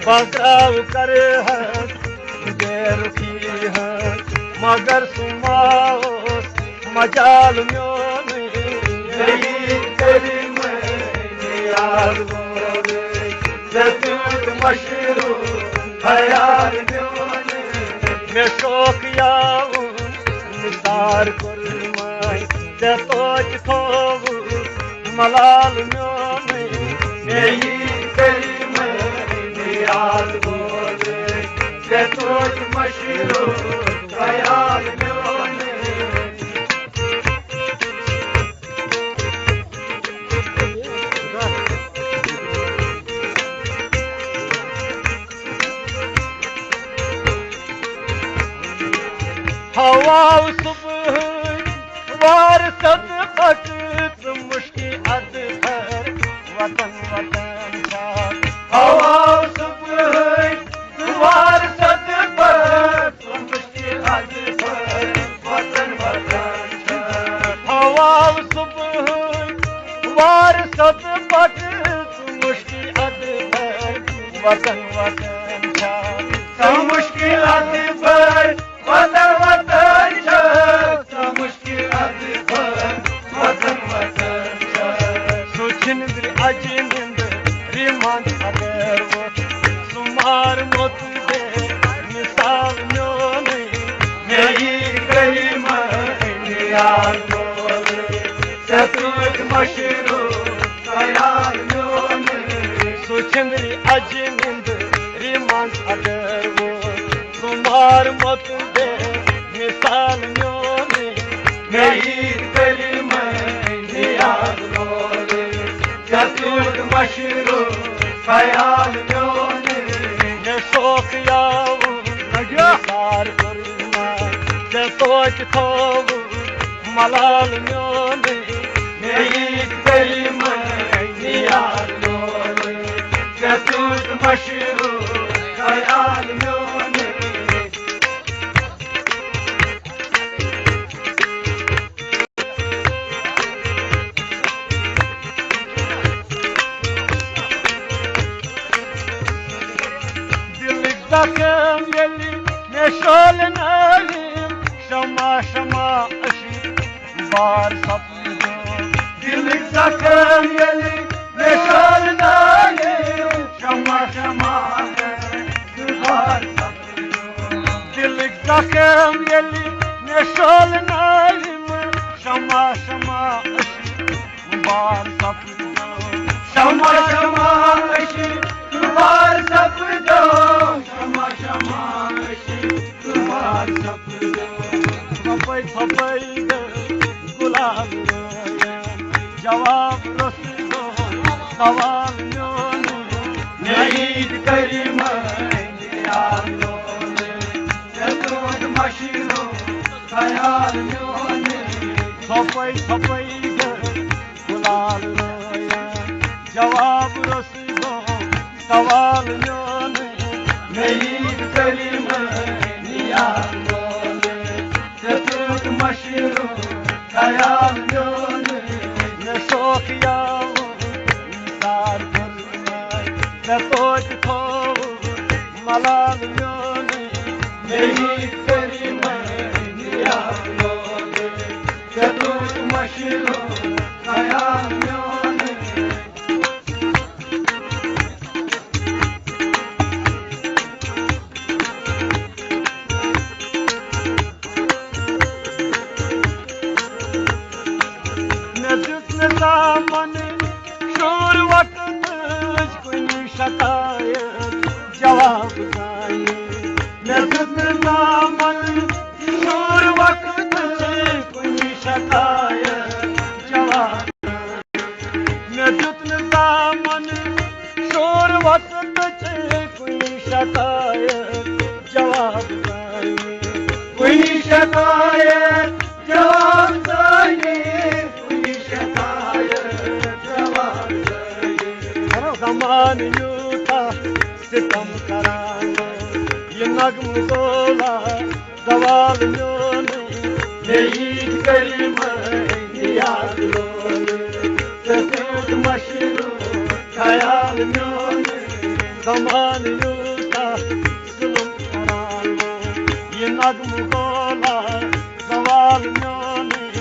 बगाव कर बेरुखी मगर सुमाओस मजाल म्योन मशरू खयाल मे शौक निसार कुर्माई तोच थोव मलाल म्योन याद बोले तोच मशरू खयाल म्योन हवा सुबह वार सद पट मुश्की अद भर वतन वतन हवा सुबह वार सद पट मुश्की अद भर वतन वतन हवा सुबह वार सद पट मुश्की अद भर वतन वतन मुश्किल अद भर वतन वतन मुश्किल अद भर वतन वतन सुचिन अजिंद रिमान अगर वो सुमार मोत दे मिसाल म्योन मेरी गई याद बोले सतुत मशरू खयाल म्योन सुचिन अजिंद रिमान अगर वो सुमार मत दे मिसाल म्योन मेरी गली में याद बोले सतुत मशरू खयाल म्योन ये शौक निसार कुर्मा सोच थोव मलाल म्योन मेरी गली में याद बोले सतुत मशरू खयाल म्योन Zakım yeli meşal nalim şama şama aşı var saplı Dilik zakım yeli meşal nalim şama şama aşı var saplı Dilik zakım yeli meşal nalim şama şama aşı var saplı Şama şama aşı var saplı थपई थपई गुलाब जवाब रसो सवाल म्योन नहीं करी मशरू खयाल म्योन थपई थपई गुलाब जवाब रसो सवाल म्योन नहीं करी मशरू खयाल म्योन शौक निसार तोच थोव मलाल म्योन मेरी करी याद बोले सतुत मशरू खयाल म्योन दामन शोर वक्त कुनी शकायत जवाब गाये दामन शोर वक्त कुनी शकायत जवाब दामन शोर वक्त कुनी शकायत जवाब गाये कुनी शकायत जवाब गाये ज़मान यूथा सितम कराना ये नगम गोला सवाल म्योन यही करी याद बोले सतुत मशरू खयाल म्योन zaman yuta zulüm karanlı Yinagım gola zaval nyoni